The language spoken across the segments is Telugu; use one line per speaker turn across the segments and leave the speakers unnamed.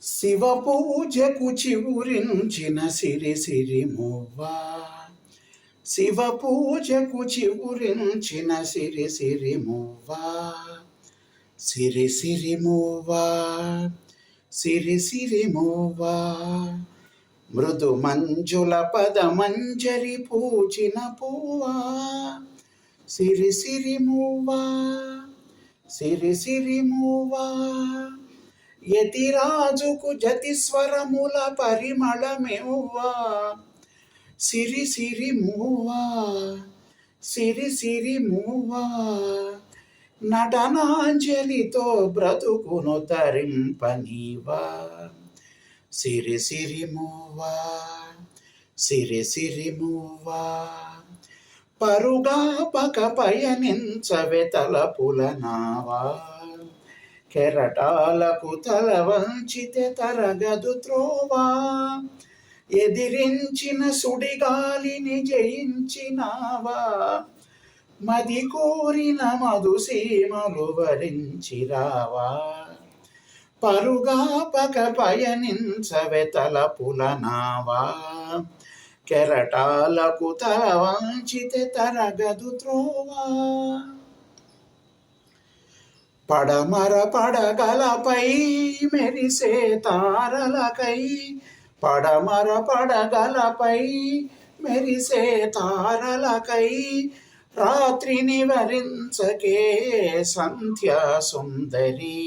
శివ పూజకు చివురించిన సిరి సిరి మువ్వా, శివ పూజకు చివురించిన సిరి సిరి మువ్వా, సిరి సిరి మువ్వా, సిరి సిరి మువ్వా, మృదు మంజుల పద మంజరి పూచిన పువ్వా, సిరి సిరి మువ్వా, సిరి సిరి మువ్వా, యతిరాజుకు జతిస్వరముల పరిమళమెవ్వా, సిరి సిరి మువ్వా, సిరి సిరి మువ్వా, నటనాంజలితో బ్రతుకును తరింపనీవా, సిరి సిరి మువ్వా, సిరి సిరి మువ్వా, పరుగా పక పయనించవె తలపుల నావా, కెరటాలకు తల వంచితే తరగదు త్రోవా, ఎదిరించిన సుడిగాలిని జయించినావా, మది కోరిన మధుసీమలు వరించిరావా, పరుగా పక పయనించవె తలపుల నావా, కెరటాలకు తల వంచితే తరగదు త్రోవా, పడమర పడగలపై మెరిసే తారలకై, పడమర పడగలపై మెరిసే తారలకై, రాత్రిని వరించకే సంధ్యా సుందరి,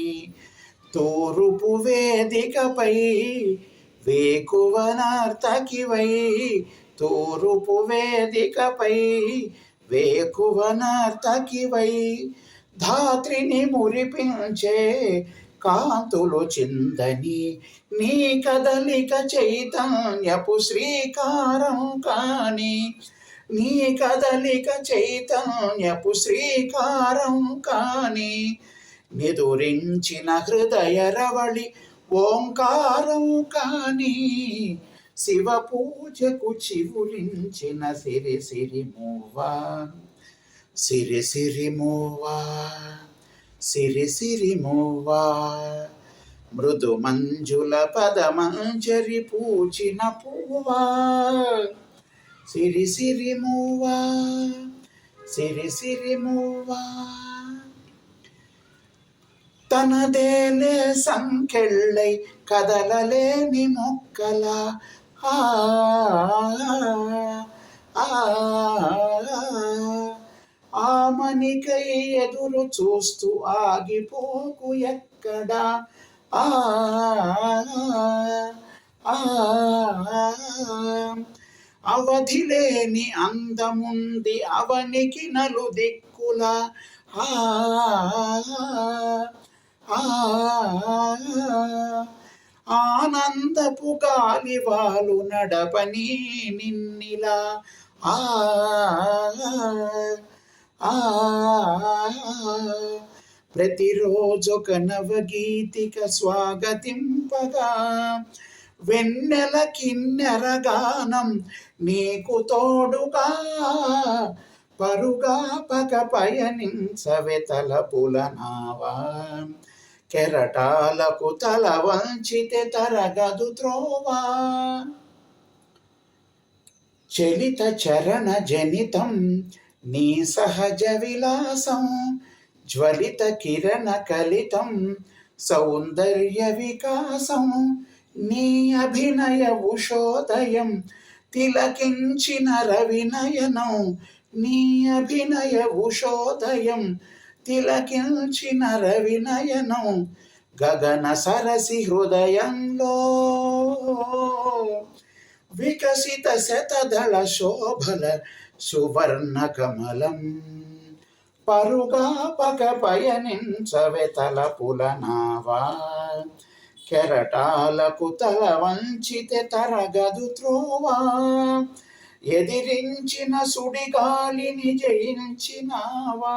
తూరుపు వేదికపై వేకువ నర్తకివై, తూరుపు వేదికపై వేకువ నర్తకివై, ధాత్రిని మురిపించే కాంతులు చిందని, నీ కదలిక చైతన్యపు శ్రీకారం కాని, నీ కదలిక చైతన్యపు శ్రీకారం కాని, నిదురించిన హృదయ రవళి ఓంకారం కాని, శివ పూజకు చివురించిన సిరి సిరి మువ్వా, సిరి సిరి మువ్వా, సిరి సిరి మువ్వా, మృదు మంజుల పద మంజరి పూచిన పువ్వా, సిరి సిరి మువ్వా, సిరి సిరి మువ్వా, తనదేలే సంకెళ్ళై కదలలేని మొక్కల ఆమనికై ఎదురు చూస్తూ ఆగిపోకు ఎక్కడా, అవధిలేని అందముంది అవనికి నలు దిక్కుల, ఆనందపు గాలివాలు నడపని నిన్నిలా, ప్రతిరోజొక నవగీతిక స్వాగతింపగా, వెన్నెల కిన్నెర గానం నీకు తోడుగా, పరుగా పక పయనించవె తలపుల నావా, కెరటాలకు తల వంచితే తరగదు త్రోవా, చలిత చరణ జనితం నీ సహజ విలాసం, జ్వలిత కిరణ కలితం సౌందర్య వికాసం, నీ అభినయ ఉషోదయం తిలకించిన రవినయనం, నీ అభినయ ఉషోదయం తిలకించిన రవినయనం, గగన సరసి హృదయంలో వికసిత శతదళ శోభల సువర్ణ కమలం, పరుగా పక పయనించవె తలపుల నావా, కెరటాలకు తల వంచితే తరగదు త్రోవా, ఎదిరించిన సుడిగాలిని జయించినావా,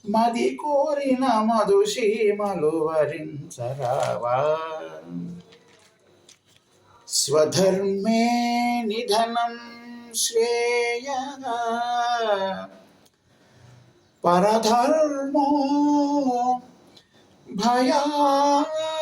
మది కోరిన మధుసీమలు వరించరావా, స్వధర్మే నిధనం శ్రేయః పరధర్మో భయావహః